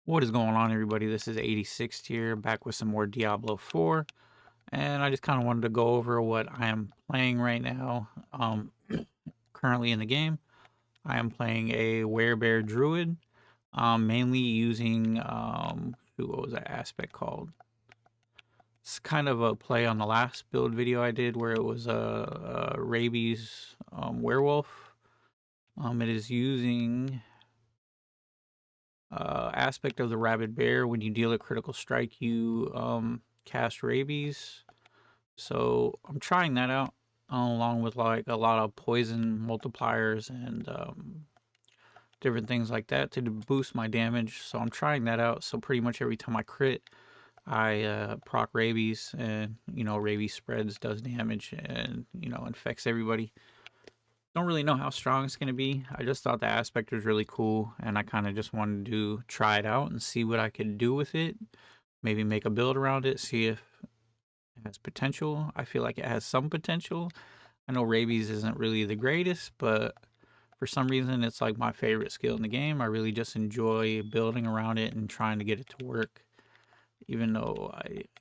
What is going on, everybody? This is 86 here, back with some more Diablo 4, and I just kind of wanted to go over what I am playing right now. Currently in the game, I am playing a werebear druid, mainly using what was that aspect called? It's kind of a play on the last build video I did, where it was a rabies werewolf. It is using aspect of the rabid bear. When you deal a critical strike, you cast rabies. So I'm trying that out, along with like a lot of poison multipliers and different things like that to boost my damage. So I'm trying that out. So pretty much every time I crit, I proc rabies, and rabies spreads, does damage, and infects everybody. Don't really know how strong it's going to be. I just thought the aspect was really cool, and I kind of just wanted to try it out and see what I could do with it. Maybe make a build around it, see if it has potential. I feel like it has some potential. I know rabies isn't really the greatest, but for some reason it's like my favorite skill in the game. I really just enjoy building around it and trying to get it to work. Even though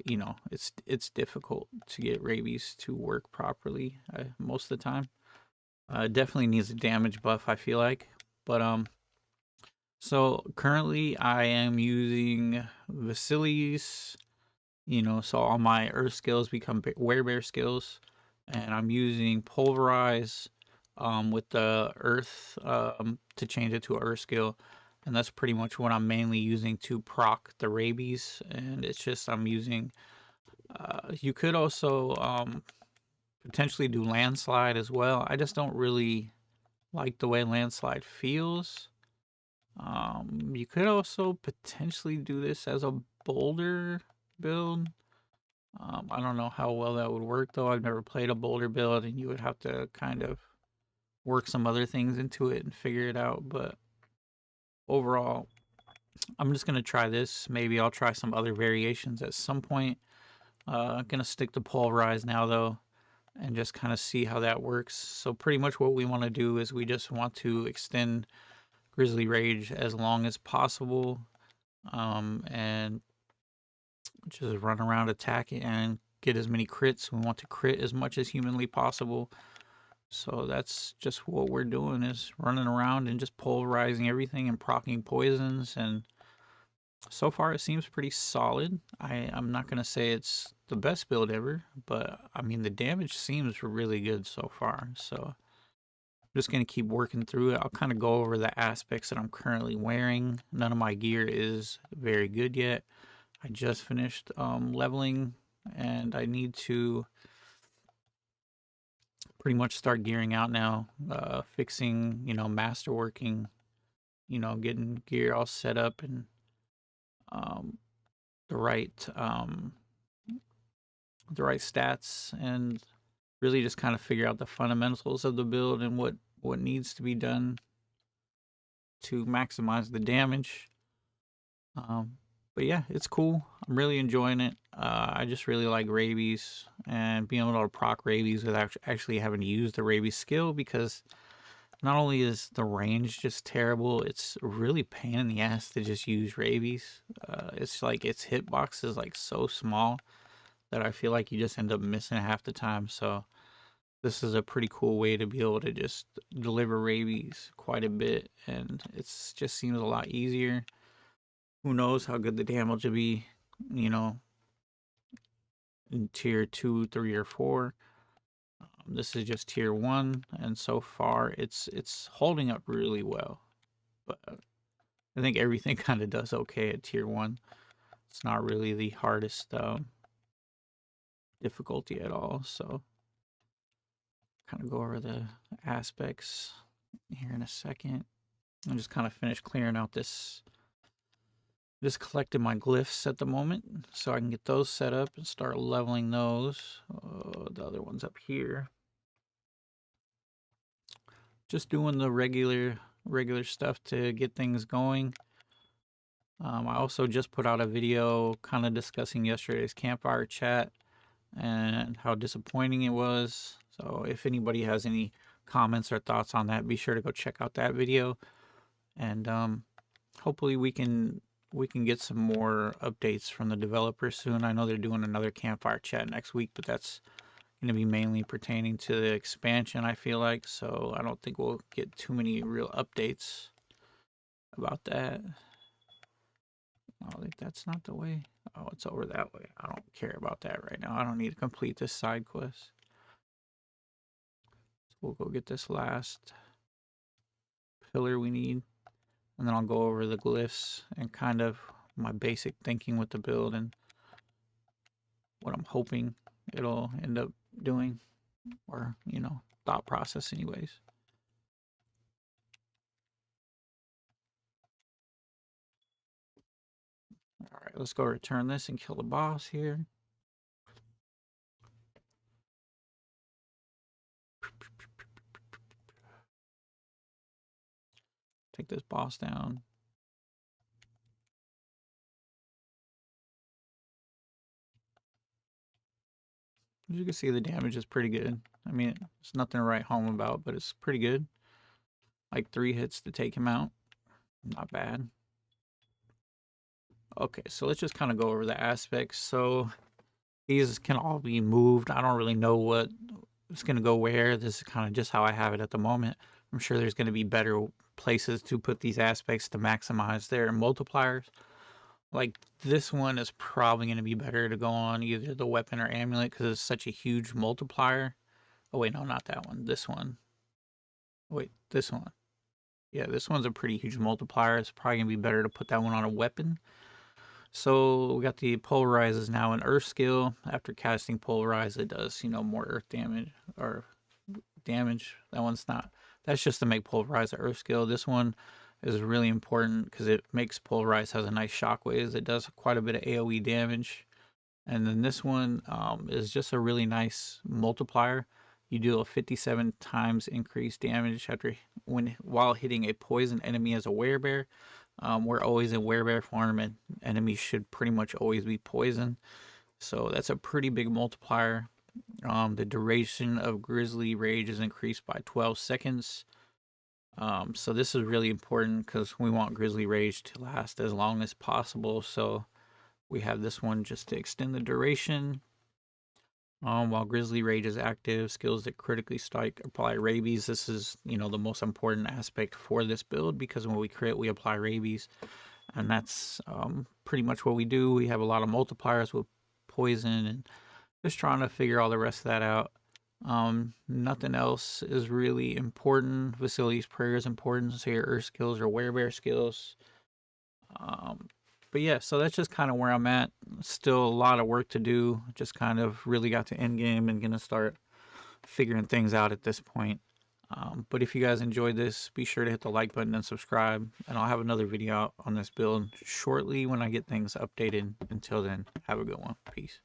it's difficult to get rabies to work properly most of the time. Definitely needs a damage buff, I feel like. But so currently I am using Vasilis. So all my Earth skills become werebear skills, and I'm using Pulverize with the Earth to change it to an Earth skill, and that's pretty much what I'm mainly using to proc the rabies. And it's just I'm using. You could also potentially do landslide as well. I just don't really like the way landslide feels. You could also potentially do this as a boulder build. I don't know how well that would work though. I've never played a boulder build, and you would have to kind of work some other things into it and figure it out. But overall, I'm just gonna try this. Maybe I'll try some other variations at some point. I'm gonna stick to pulverize now though, and just kind of see how that works. So pretty much what we want to do is we just want to extend Grizzly Rage as long as possible, and just run around attacking and get as many crits. We want to crit as much as humanly possible. So that's just what we're doing, is running around and just pulverizing everything and proccing poisons. And so far it seems pretty solid. I'm not going to say it's the best build ever, but I mean the damage seems really good so far. So I'm just going to keep working through it. I'll kind of go over the aspects that I'm currently wearing. None of my gear is very good yet. I just finished leveling, and I need to pretty much start gearing out now, fixing, masterworking, getting gear all set up, and um, the right the right stats, and really just kind of figure out the fundamentals of the build and what needs to be done to maximize the damage. Um, but yeah, it's cool. I'm really enjoying it. I just really like rabies, and being able to proc rabies without actually having to use the rabies skill, because not only is the range just terrible, it's really pain in the ass to just use rabies. It's like its hitbox is like so small that I feel like you just end up missing half the time. So this is a pretty cool way to be able to just deliver rabies quite a bit, and it's just seems a lot easier. Who knows how good the damage will be, you know, in tier 2, 3, or 4. This is just tier 1, and so far it's holding up really well. But I think everything kind of does okay at tier 1. It's not really the hardest difficulty at all. So kind of go over the aspects here in a second. I'm just kind of finish clearing out this. Just collecting my glyphs at the moment, so I can get those set up and start leveling those. The other one's up here. Just doing the regular stuff to get things going. I also just put out a video kind of discussing yesterday's campfire chat and how disappointing it was. So if anybody has any comments or thoughts on that, be sure to go check out that video. And hopefully we can we can get some more updates from the developers soon. I know they're doing another campfire chat next week, but that's going to be mainly pertaining to the expansion, I feel like. So I don't think we'll get too many real updates about that. I think that's not the way. Oh, it's over that way. I don't care about that right now. I don't need to complete this side quest. So we'll go get this last pillar we need, and then I'll go over the glyphs and kind of my basic thinking with the build and what I'm hoping it'll end up doing, or thought process anyways. All right, let's go return this and kill the boss here. Take this boss down. As you can see, the damage is pretty good. I mean, it's nothing to write home about, but it's pretty good. Like 3 hits to take him out. Not bad. Okay, so let's just kind of go over the aspects. So these can all be moved. I don't really know what is going to go where. This is kind of just how I have it at the moment. I'm sure there's going to be better places to put these aspects to maximize their multipliers. Like this one is probably going to be better to go on either the weapon or amulet because it's such a huge multiplier. Oh wait, no, not that one. This one. Wait, this one. Yeah, this one's a pretty huge multiplier. It's probably going to be better to put that one on a weapon. So we got the polarize is now an earth skill. After casting polarize, it does, more earth damage or damage. That one's not. That's just to make polarize an earth skill. This one is really important because it makes polarize has a nice shockwaves. It does quite a bit of AoE damage. And then this one is just a really nice multiplier. You deal a 57 times increased damage while hitting a poison enemy as a werebear. We're always in werebear form, and enemies should pretty much always be poison. So that's a pretty big multiplier. The duration of Grizzly Rage is increased by 12 seconds. So this is really important because we want Grizzly Rage to last as long as possible. So we have this one just to extend the duration. While Grizzly Rage is active, skills that critically strike apply Rabies. This is, the most important aspect for this build because when we crit, we apply Rabies. And that's pretty much what we do. We have a lot of multipliers with poison and just trying to figure all the rest of that out. Nothing else is really important. Facilities prayer is important. So your earth skills or werebear skills. But yeah, so that's just kind of where I'm at. Still a lot of work to do. Just kind of really got to end game and gonna start figuring things out at this point. But if you guys enjoyed this, be sure to hit the like button and subscribe. And I'll have another video out on this build shortly when I get things updated. Until then, have a good one. Peace.